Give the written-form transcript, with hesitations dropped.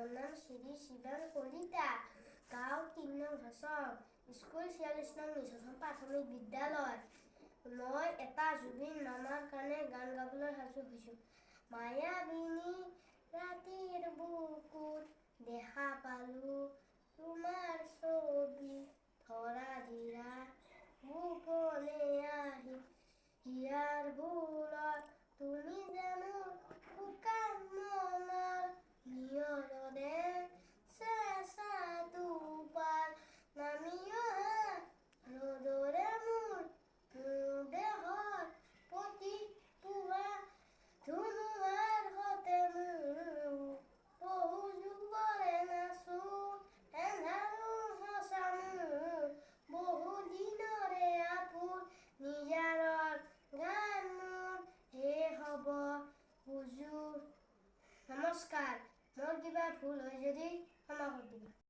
মোৰ নাম শ্ৰী শিৱান কলিতা, গাঁও ৩ নং ঘাচং, স্কুল ৪৬ নং নিচন প্ৰাথমিক বিদ্যালয়। মই এটা জুবিন মামাৰ কাৰণে গান গাবলৈ সাজু হৈছোঁ। মায়াবিনী ৰাতিৰ বুকুত দেখা পালো তোমাৰ ছবি, ধৰা ধীৰা গোপনে আহি হিয়াৰ ভুলত তুমি যে মোৰ শুকান মনৰ নিয়ৰৰে চেঁচা টোপাল নামি অহা ৰ'দৰে মোৰ দেহৰ প্ৰতি পুৱা ধুমুহাৰ সতে মোৰ বহু যুগৰে নাচো এন্ধাৰো সঁচা মোৰ বহু দিনৰে আপোন নিজাৰৰ গান মোৰ হে হ'ব হুজুৰ। নমস্কাৰ, মোৰ কিবা ভুল হয় যদি ক্ষমা কৰি দিবা।